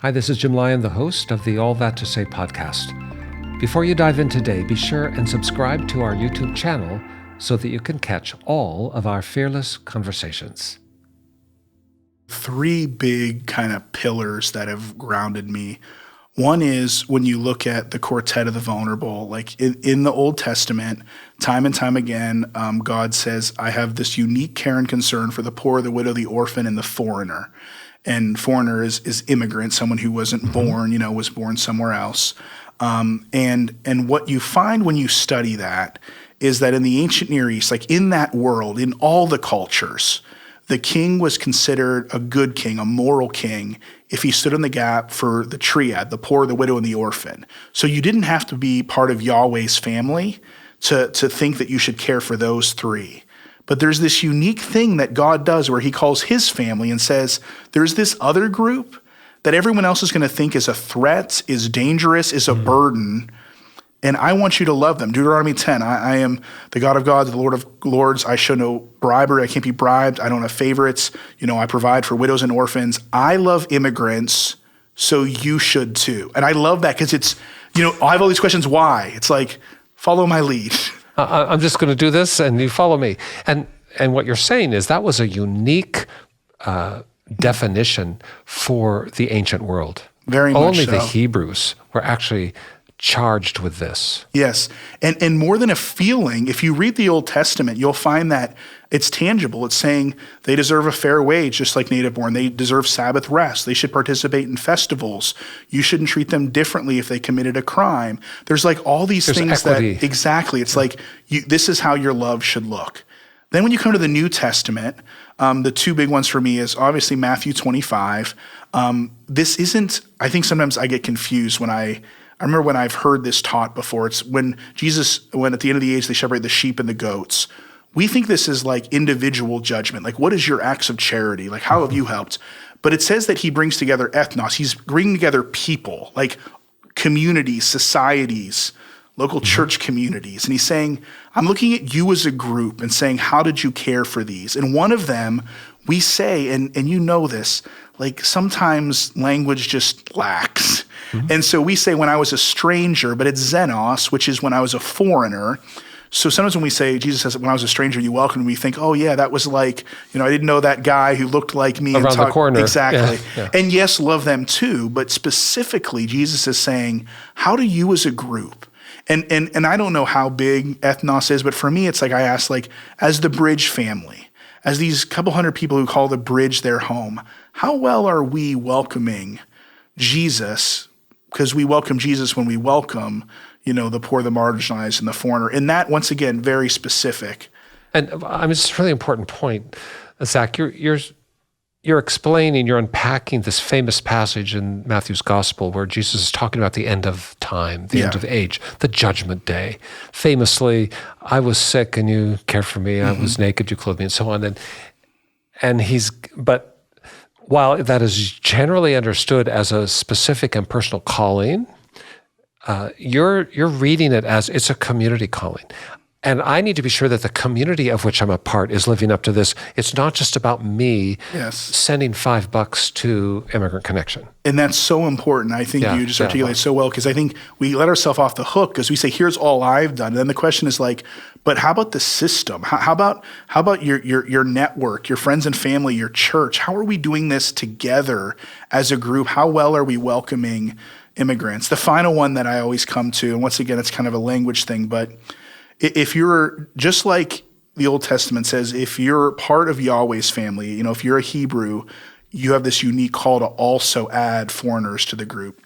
Hi, this is Jim Lyon, the host of the All That to Say podcast. Before you dive in today, be sure and subscribe to our YouTube channel so that you can catch all of our fearless conversations. Three big kind of pillars that have grounded me. One is when you look at the quartet of the vulnerable, like in the Old Testament, time and time again, God says, I have this unique care and concern for the poor, the widow, the orphan, and the foreigner. And foreigner is immigrant, someone who wasn't born, was born somewhere else. And what you find when you study that is that in the ancient Near East, like in that world, in all the cultures, the king was considered a good king, a moral king, if he stood in the gap for the triad, the poor, the widow, and the orphan. So you didn't have to be part of Yahweh's family to think that you should care for those three. But there's this unique thing that God does where he calls his family and says, there's this other group that everyone else is going to think is a threat, is dangerous, is a burden, and I want you to love them. Deuteronomy 10, I am the God of gods, the Lord of lords. I show no bribery. I can't be bribed. I don't have favorites. I provide for widows and orphans. I love immigrants, so you should too. And I love that because it's, I have all these questions. Why? It's like, follow my lead. I'm just going to do this and you follow me. And what you're saying is that was a unique definition for the ancient world. Very much Only so. the Hebrews were actually charged with this. Yes. And more than a feeling, if you read the Old Testament, you'll find that it's tangible. It's saying they deserve a fair wage, just like native born. They deserve Sabbath rest. They should participate in festivals. You shouldn't treat them differently if they committed a crime. There's like all these things equity. that, exactly. It's like, this is how your love should look. Then when you come to the New Testament, the two big ones for me is obviously Matthew 25. This isn't, I think sometimes I get confused when I remember when I've heard this taught before. It's when at the end of the age, they separate the sheep and the goats. We think this is like individual judgment. Like, what is your acts of charity? Like, how have you helped? But it says that he brings together ethnos. He's bringing together people, like communities, societies, local church communities. And he's saying, I'm looking at you as a group and saying, how did you care for these? And one of them, we say, and you know this, like sometimes language just lacks. And so we say when I was a stranger, but it's xenos, which is when I was a foreigner. So sometimes when we say, Jesus says, when I was a stranger, you welcomed me, we think, oh yeah, that was like, I didn't know that guy who looked like me. Around the corner. Exactly. Yeah. And yes, love them too, but specifically Jesus is saying, how do you as a group? And I don't know how big ethnos is, but for me, it's like I ask, like, as the Bridge family, as these couple hundred people who call the Bridge their home, how well are we welcoming Jesus? Because we welcome Jesus when we welcome, the poor, the marginalized, and the foreigner. And that, once again, very specific. And it's a really important point, Zach. You're explaining, you're unpacking this famous passage in Matthew's gospel where Jesus is talking about the end of time, the end of age, the judgment day. Famously, I was sick and you cared for me. I was naked, you clothed me, and so on. But while that is generally understood as a specific and personal calling, you're reading it as it's a community calling. And I need to be sure that the community of which I'm a part is living up to this. It's not just about me sending $5 to Immigrant Connection. And that's so important. I think you just articulate so well, because I think we let ourselves off the hook because we say, here's all I've done. And then the question is like, but how about the system? How about your network, your friends and family, your church? How are we doing this together as a group? How well are we welcoming immigrants? The final one that I always come to, and once again, it's kind of a language thing, but if you're, just like the Old Testament says, if you're part of Yahweh's family, if you're a Hebrew, you have this unique call to also add foreigners to the group.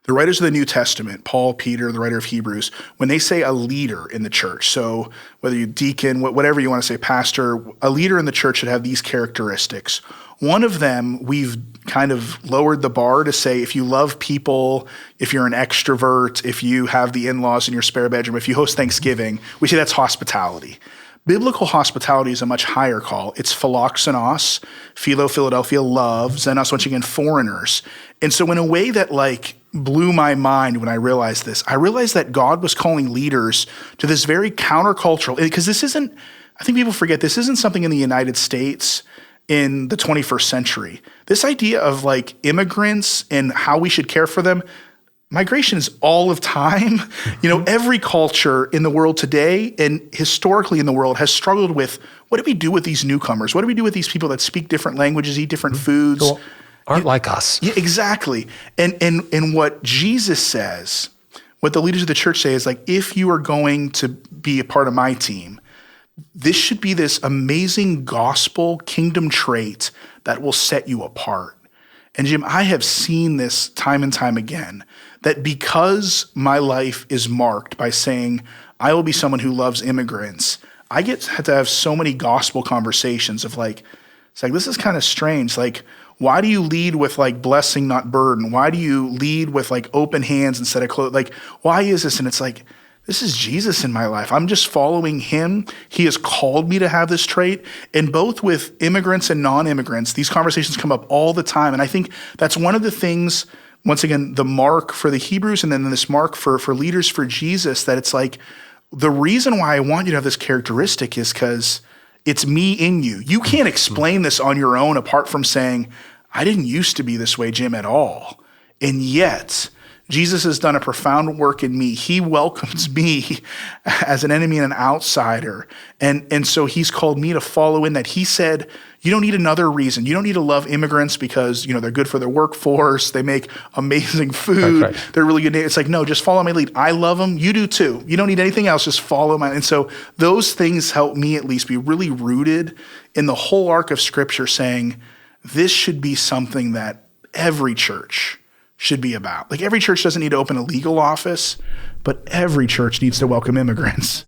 The writers of the New Testament, Paul, Peter, the writer of Hebrews, when they say a leader in the church, so whether you're deacon, whatever you want to say, pastor, a leader in the church should have these characteristics. One of them, we've kind of lowered the bar to say, if you love people, if you're an extrovert, if you have the in-laws in your spare bedroom, if you host Thanksgiving, we say that's hospitality. Biblical hospitality is a much higher call. It's philoxenos, philo, Philadelphia, love, xenos, once again, foreigners. And so in a way that blew my mind when I realized this, I realized that God was calling leaders to this very countercultural, because this isn't, I think people forget, this isn't something in the United States in the 21st century. This idea of like immigrants and how we should care for them, migration is all of time. You know, every culture in the world today and historically in the world has struggled with, what do we do with these newcomers? What do we do with these people that speak different languages, eat different foods? Well, aren't like us. Yeah, exactly. And what Jesus says, what the leaders of the church say is like, if you are going to be a part of my team, this should be this amazing gospel kingdom trait that will set you apart. And Jim, I have seen this time and time again, that because my life is marked by saying, I will be someone who loves immigrants, I get to have so many gospel conversations of like, it's like, this is kind of strange. Like, why do you lead with like blessing, not burden? Why do you lead with like open hands instead of closed? Like, why is this? And it's like, this is Jesus in my life. I'm just following him. He has called me to have this trait. And both with immigrants and non-immigrants, these conversations come up all the time. And I think that's one of the things, once again, the mark for the Hebrews and then this mark for leaders for Jesus, that it's like, the reason why I want you to have this characteristic is because it's me in you. You can't explain this on your own apart from saying, I didn't used to be this way, Jim, at all. And yet, Jesus has done a profound work in me. He welcomes me as an enemy and an outsider. And so he's called me to follow in that. He said, you don't need another reason. You don't need to love immigrants because, you know, they're good for their workforce. They make amazing food. Right. They're really good. It's like, no, just follow my lead. I love them. You do too. You don't need anything else. Just follow my. And so those things help me at least be really rooted in the whole arc of Scripture, saying this should be something that every church should be about. Like, every church doesn't need to open a legal office, but every church needs to welcome immigrants.